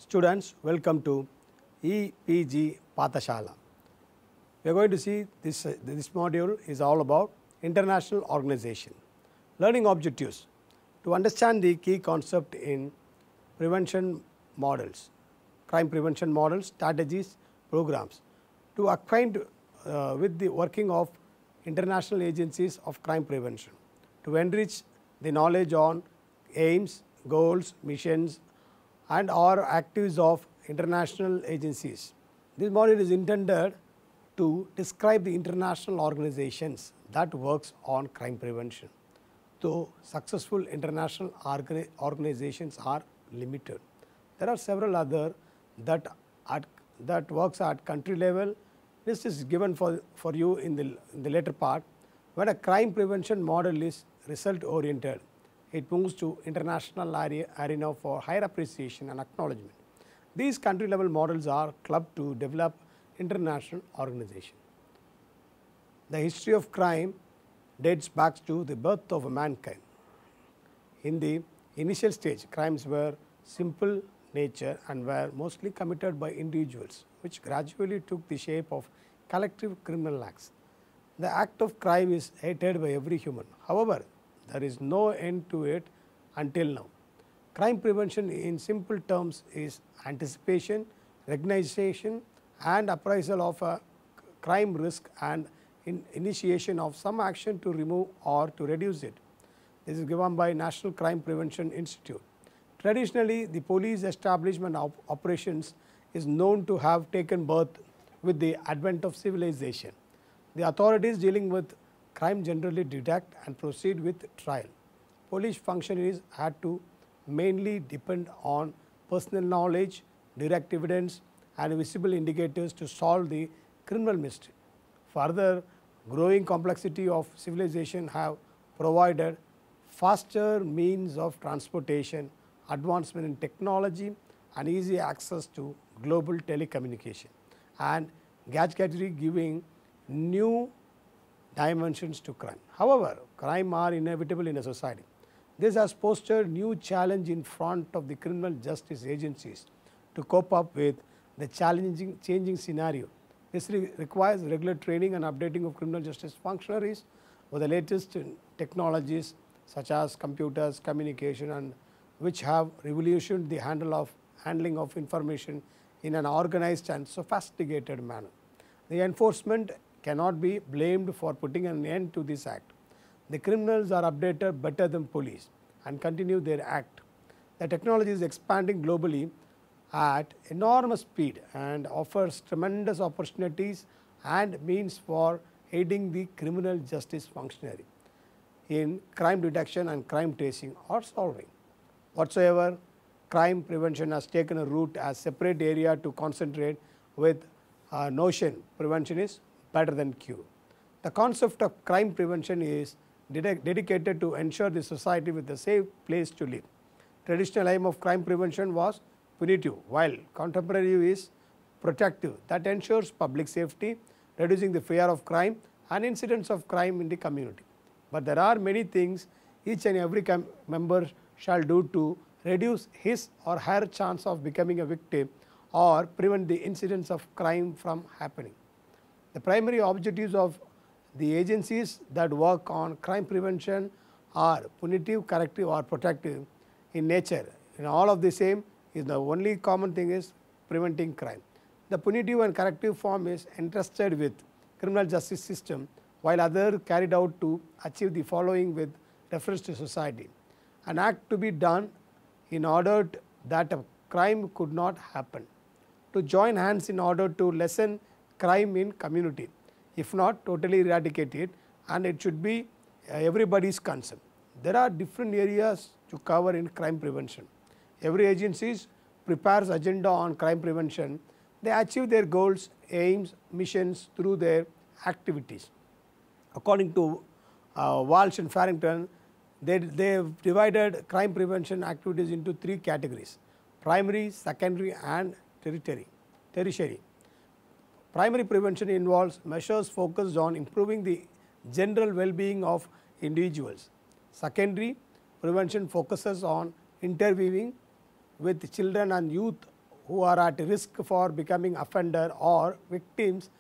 Students, welcome to EPG Pathashala. We are going to see this module is all about international organization. Learning objectives: to understand the key concept in prevention models, crime prevention models, strategies, programs, to acquaint with the working of international agencies of crime prevention, to enrich the knowledge on aims, goals, missions and or activities of international agencies. This module is intended to describe the international organizations that works on crime prevention. Though successful international organizations are limited, there are several other that works at country level. This is given for you in the later part. When a crime prevention model is result oriented, it moves to international arena for higher appreciation and acknowledgement. These country level models are clubbed to develop international organization. The history of crime dates back to the birth of mankind. In the initial stage, crimes were simple nature and were mostly committed by individuals, which gradually took the shape of collective criminal acts. The act of crime is hated by every human. However, there is no end to it until now. Crime prevention in simple terms is anticipation, recognition and appraisal of a crime risk and initiation of some action to remove or to reduce it. This is given by National Crime Prevention Institute. Traditionally, the police establishment of operations is known to have taken birth with the advent of civilization. The authorities dealing with crime generally detect and proceed with trial. Police function had to mainly depend on personal knowledge, direct evidence and visible indicators to solve the criminal mystery. Further, growing complexity of civilization have provided faster means of transportation, advancement in technology and easy access to global telecommunication and gadgetry giving new dimensions to crime. However, crime are inevitable in a society. This has posed a new challenge in front of the criminal justice agencies to cope up with the changing scenario. This requires regular training and updating of criminal justice functionaries with the latest technologies such as computers, communication and which have revolutionized the handling of information in an organized and sophisticated manner. The enforcement cannot be blamed for putting an end to this act. The criminals are updated better than police and continue their act. The technology is expanding globally at enormous speed and offers tremendous opportunities and means for aiding the criminal justice functionary in crime detection and crime tracing or solving. Whatsoever, crime prevention has taken a route as separate area to concentrate with a notion prevention is better than cure. The concept of crime prevention is dedicated to ensure the society with a safe place to live. Traditional aim of crime prevention was punitive, while contemporary is protective, that ensures public safety, reducing the fear of crime and incidents of crime in the community. But there are many things each and every member shall do to reduce his or her chance of becoming a victim or prevent the incidents of crime from happening. The primary objectives of the agencies that work on crime prevention are punitive, corrective or protective in nature. In all of the same is the only common thing is preventing crime. The punitive and corrective form is entrusted with criminal justice system, while other carried out to achieve the following with reference to society. An act to be done in order that a crime could not happen. To join hands in order to lessen crime in community, if not totally eradicate it, and it should be everybody's concern. There are different areas to cover in crime prevention. Every agency prepares agenda on crime prevention. They achieve their goals, aims, missions through their activities. According to Walsh and Farrington, they have divided crime prevention activities into three categories: primary, secondary and tertiary. Primary prevention involves measures focused on improving the general well-being of individuals. Secondary prevention focuses on intervening with children and youth who are at risk for becoming offender or victims,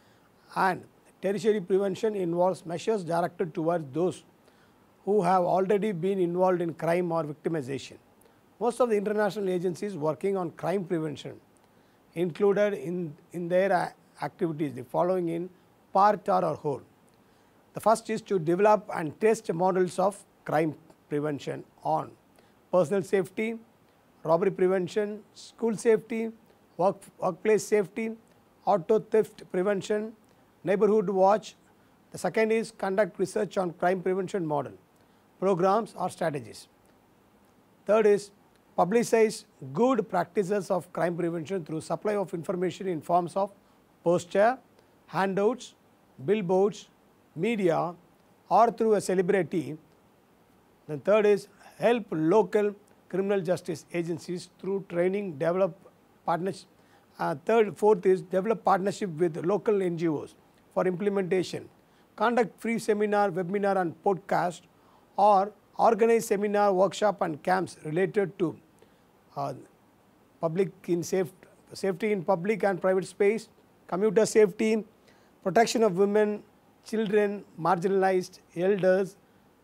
and tertiary prevention involves measures directed towards those who have already been involved in crime or victimization. Most of the international agencies working on crime prevention included in their activities the following in part or whole. The first is to develop and test models of crime prevention on personal safety, robbery prevention, school safety, workplace safety, auto theft prevention, neighborhood watch. The second is conduct research on crime prevention model, programs or strategies. Third is publicize good practices of crime prevention through supply of information in forms of poster, handouts, billboards, media or through a celebrity. Then third is help local criminal justice agencies through training, develop partnership. Fourth is develop partnership with local NGOs for implementation, conduct free seminar, webinar and podcast, or organize seminar, workshop and camps related to public in safety in public and private space, commuter safety, protection of women, children, marginalized, elders,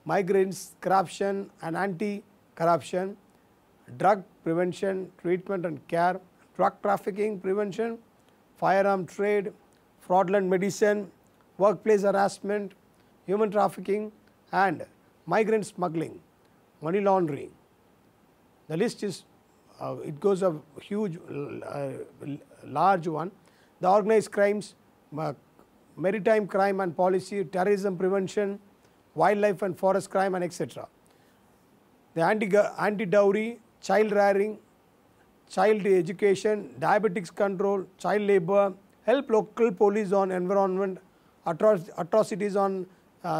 migrants, corruption and anti-corruption, drug prevention, treatment and care, drug trafficking prevention, firearm trade, fraudulent medicine, workplace harassment, human trafficking and migrant smuggling, money laundering. The list is it goes a huge large one. The organized crimes, maritime crime and policy, terrorism prevention, wildlife and forest crime and etc. The anti-dowry, child rearing, child education, diabetics control, child labor, help local police on environment, atrocities on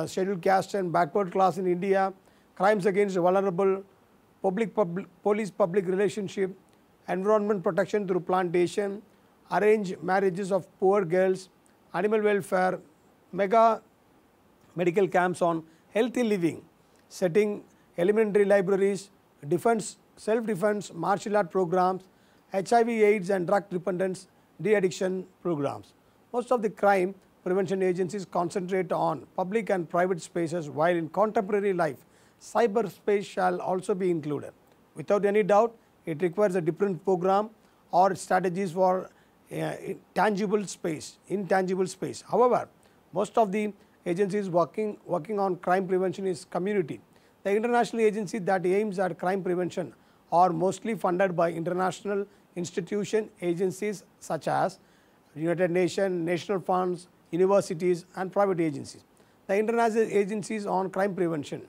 scheduled caste and backward class in India, crimes against vulnerable, police-public relationship, environment protection through plantation, arranged marriages of poor girls, animal welfare, mega medical camps on healthy living, setting elementary libraries, defense, self-defense, martial art programs, HIV, AIDS and drug dependence, de-addiction programs. Most of the crime prevention agencies concentrate on public and private spaces, while in contemporary life, cyberspace shall also be included. Without any doubt, it requires a different program or strategies for intangible space. However, most of the agencies working on crime prevention is community. The international agency that aims at crime prevention are mostly funded by international institution agencies such as United Nations, national funds, universities and private agencies. The international agencies on crime prevention.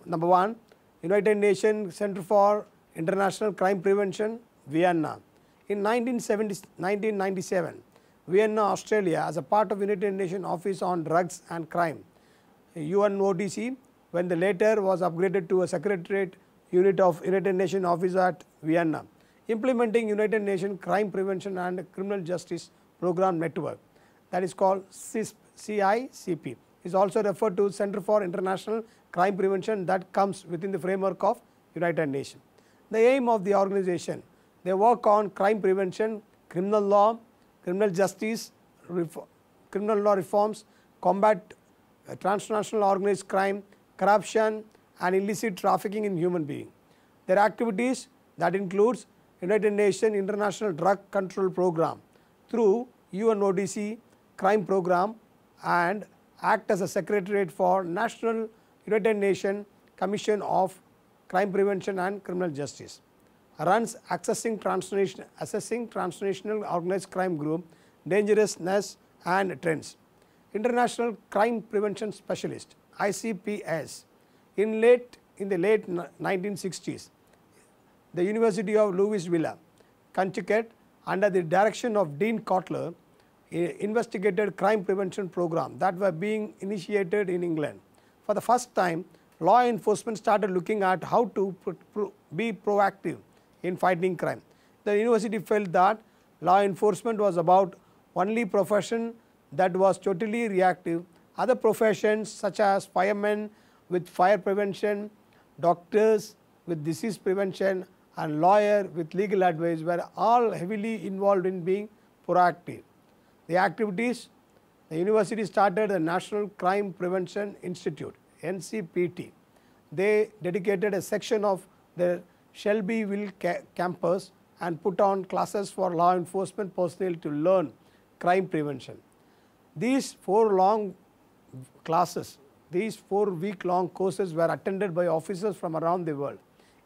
Number 1, United Nations Center for International Crime Prevention, Vienna. In 1997, Vienna, Australia, as a part of United Nations Office on Drugs and Crime, UNODC, when the later was upgraded to a Secretariat Unit of United Nations Office at Vienna, implementing United Nations Crime Prevention and Criminal Justice Program Network, that is called CICP, is also referred to Center for International Crime Prevention, that comes within the framework of United Nations. The aim of the organization, they work on crime prevention, criminal law, criminal justice, criminal law reforms, combat transnational organized crime, corruption and illicit trafficking in human beings. Their activities that includes United Nations International Drug Control Program through UNODC Crime Program and act as a secretariat for National United Nations Commission of Crime Prevention and Criminal Justice. Runs assessing transnational organized crime group, dangerousness and trends. International Crime Prevention Specialist, ICPS. In the late 1960s, the University of Louisville, Connecticut, under the direction of Dean Kotler, investigated crime prevention program that were being initiated in England. For the first time, law enforcement started looking at how to be proactive in fighting crime. The university felt that law enforcement was about only profession that was totally reactive. Other professions such as firemen with fire prevention, doctors with disease prevention, and lawyer with legal advice were all heavily involved in being proactive. The activities, the university started the National Crime Prevention Institute, NCPT. They dedicated a section of their Shelbyville campus and put on classes for law enforcement personnel to learn crime prevention. These 4-week-long courses were attended by officers from around the world.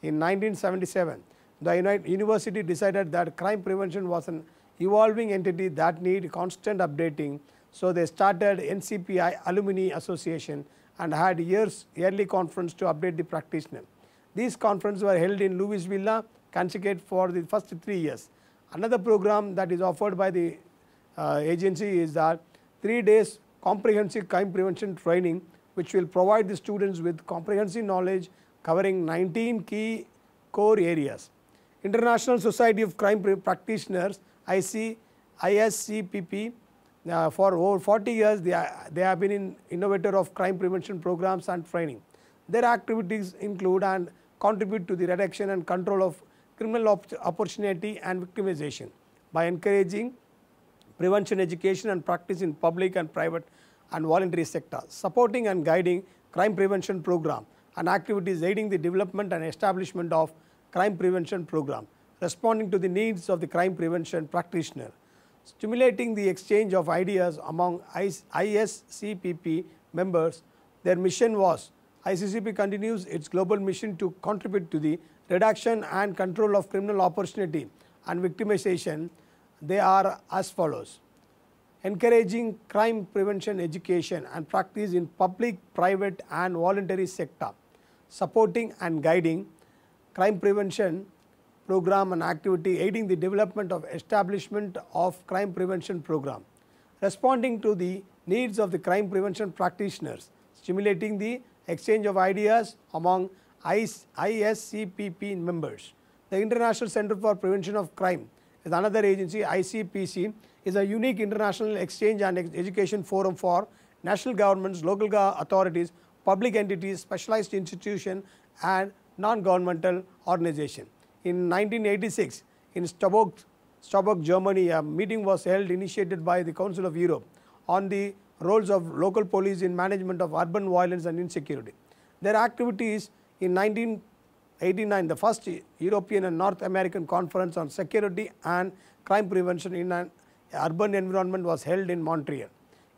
In 1977, the university decided that crime prevention was an evolving entity that needed constant updating, so they started NCPI Alumni Association and had yearly conference to update the practitioner. These conferences were held in Louisville, Connecticut for the first 3 years. Another program that is offered by the agency is that 3 days comprehensive crime prevention training, which will provide the students with comprehensive knowledge covering 19 key core areas. International Society of Crime Practitioners, ISCPP, for over 40 years they have been an innovator of crime prevention programs and training. Their activities include and contribute to the reduction and control of criminal opportunity and victimization by encouraging prevention education and practice in public and private and voluntary sectors, supporting and guiding crime prevention program and activities aiding the development and establishment of crime prevention program, responding to the needs of the crime prevention practitioner, stimulating the exchange of ideas among ISCPP members. Their mission was, ICCP continues its global mission to contribute to the reduction and control of criminal opportunity and victimization. They are as follows: encouraging crime prevention education and practice in public, private and voluntary sector, supporting and guiding crime prevention program and activity aiding the development of establishment of crime prevention program, responding to the needs of the crime prevention practitioners, stimulating the exchange of ideas among ISCPP members. The International Center for Prevention of Crime is another agency. ACPC is a unique international exchange and education forum for national governments, local authorities, public entities, specialized institutions and non-governmental organizations. In 1986, in Stauburg, Germany, a meeting was held initiated by the Council of Europe on the roles of local police in management of urban violence and insecurity. Their activities in 1989, the first European and North American Conference on Security and Crime Prevention in an Urban Environment was held in Montreal.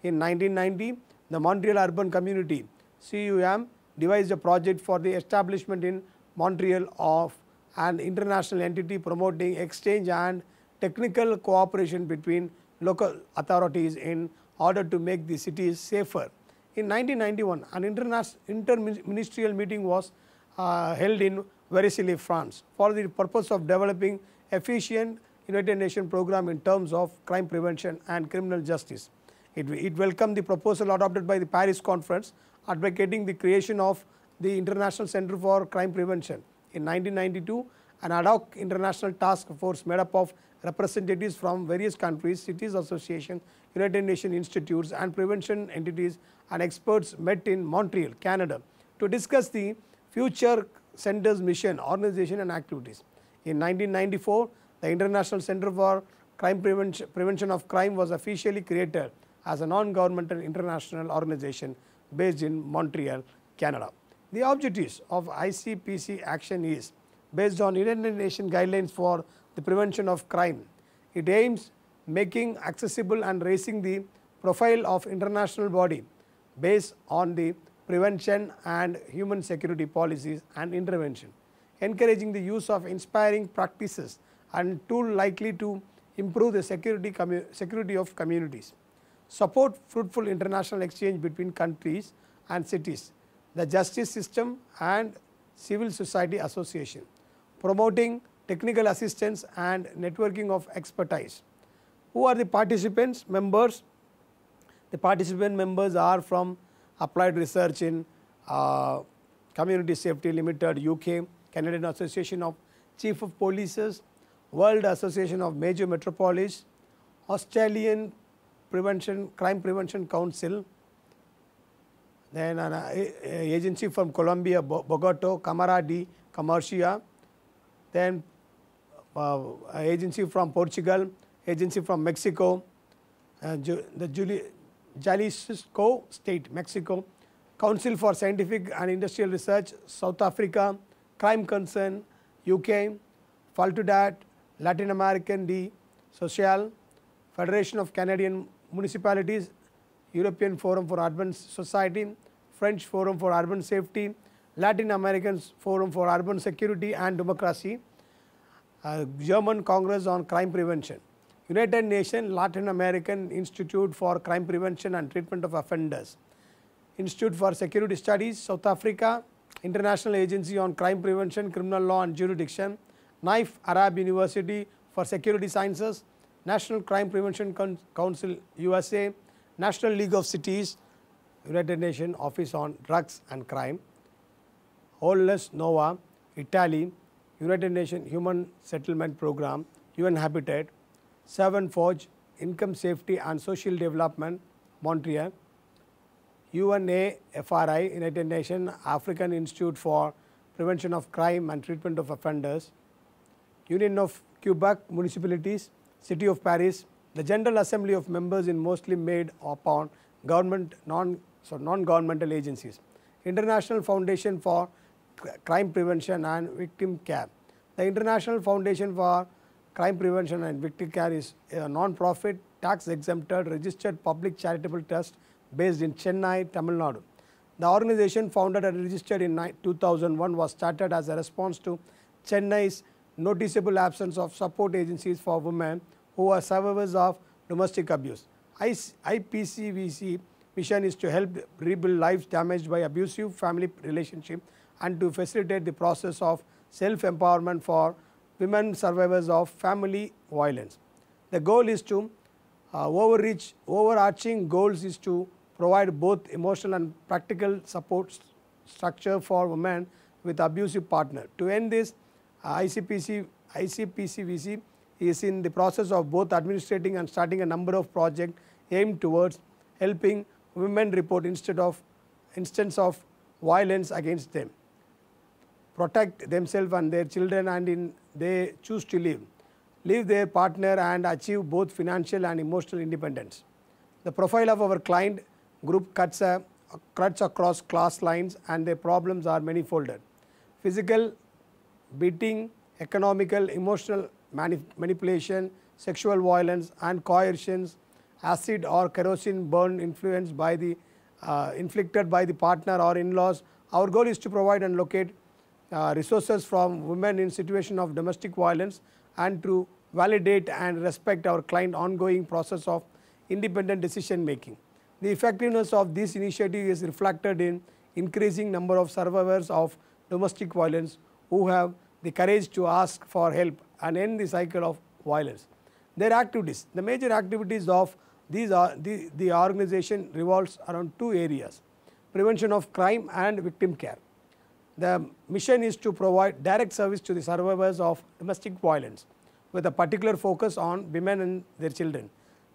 In 1990, the Montreal Urban Community CUM devised a project for the establishment in Montreal of an international entity promoting exchange and technical cooperation between local authorities in order to make the cities safer. In 1991, an interministerial meeting was held in Versailles, France, for the purpose of developing efficient United Nations program in terms of crime prevention and criminal justice. It welcomed the proposal adopted by the Paris Conference advocating the creation of the International Center for Crime Prevention. In 1992, an ad hoc international task force made up of representatives from various countries, cities associations, United Nations institutes and prevention entities and experts met in Montreal, Canada to discuss the future center's mission, organization and activities. In 1994, the International Center for Crime Prevention of Crime was officially created as a non-governmental international organization based in Montreal, Canada. The objectives of ICPC action is based on United Nations guidelines for the prevention of crime. It aims making accessible and raising the profile of international body based on the prevention and human security policies and intervention, encouraging the use of inspiring practices and tools likely to improve the security of communities, support fruitful international exchange between countries and cities, the justice system and civil society association, promoting technical assistance and networking of expertise. Who are the participants? Members. The participant members are from Applied Research in Community Safety Limited, UK, Canadian Association of Chief of Polices, World Association of Major Metropolis, Australian Crime Prevention Council, then an agency from Colombia, Bogota, Cámara de Comercio, then agency from Portugal, agency from Mexico, the Jalisco State, Mexico, Council for Scientific and Industrial Research, South Africa, Crime Concern, UK, Faltudat, Latin American de Social, Federation of Canadian Municipalities, European Forum for Urban Society, French Forum for Urban Safety, Latin American Forum for Urban Security and Democracy, German Congress on Crime Prevention, United Nations Latin American Institute for Crime Prevention and Treatment of Offenders, Institute for Security Studies, South Africa, International Agency on Crime Prevention, Criminal Law and Jurisdiction, NIFE Arab University for Security Sciences, National Crime Prevention Council USA, National League of Cities, United Nations Office on Drugs and Crime, Holness Nova, Italy, United Nations Human Settlement Program, UN Habitat, Seven Forge, Income Safety and Social Development, Montreal, UNAFRI, United Nations African Institute for Prevention of Crime and Treatment of Offenders, Union of Quebec Municipalities, City of Paris, the General Assembly of members is mostly made upon government non-governmental agencies, International Foundation for Crime Prevention and Victim Care. The International Foundation for Crime Prevention and Victim Care is a non-profit, tax-exempted, registered public charitable trust based in Chennai, Tamil Nadu. The organization, founded and registered in 2001, was started as a response to Chennai's noticeable absence of support agencies for women who are survivors of domestic abuse. IPCVC mission is to help rebuild lives damaged by abusive family relationship and to facilitate the process of self-empowerment for women survivors of family violence. The goal is to overarching goals is to provide both emotional and practical support structure for women with abusive partner. To end this, ICPCVC is in the process of both administrating and starting a number of projects aimed towards helping women report instance of violence against them, protect themselves and their children, and they choose to leave their partner and achieve both financial and emotional independence. The profile of our client group cuts across class lines and their problems are many-folded: physical beating, economical, emotional manipulation, sexual violence and coercions, acid or kerosene burn influenced by the inflicted by the partner or in-laws. Our goal is to provide and locate resources from women in situation of domestic violence and to validate and respect our client ongoing process of independent decision making. The effectiveness of this initiative is reflected in increasing number of survivors of domestic violence who have the courage to ask for help and end the cycle of violence. Their activities, the major activities of the organization revolves around two areas: prevention of crime and victim care. The mission is to provide direct service to the survivors of domestic violence with a particular focus on women and their children.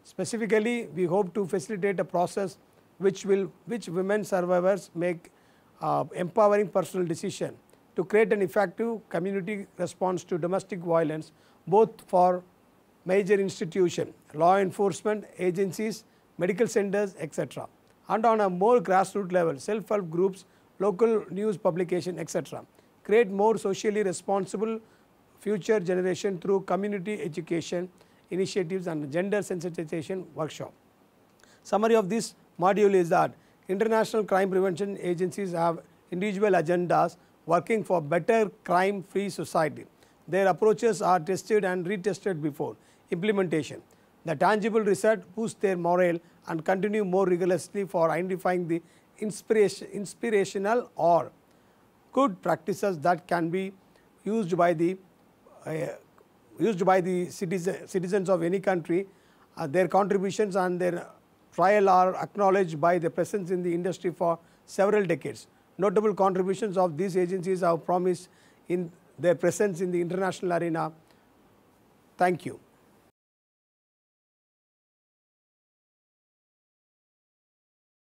Specifically, we hope to facilitate a process which women survivors make empowering personal decision to create an effective community response to domestic violence, both for major institutions, law enforcement agencies, medical centers, etc., and on a more grassroots level, self-help groups, local news publication, etc. Create more socially responsible future generation through community education initiatives and gender sensitization workshop. Summary of this module is that international crime prevention agencies have individual agendas working for better crime-free society. Their approaches are tested and retested before implementation. The tangible result boosts their morale and continue more rigorously for identifying the inspirational or good practices that can be used by the citizens of any country. Their contributions and their trial are acknowledged by the presence in the industry for several decades. Notable contributions of these agencies have promised in their presence in the international arena. Thank you.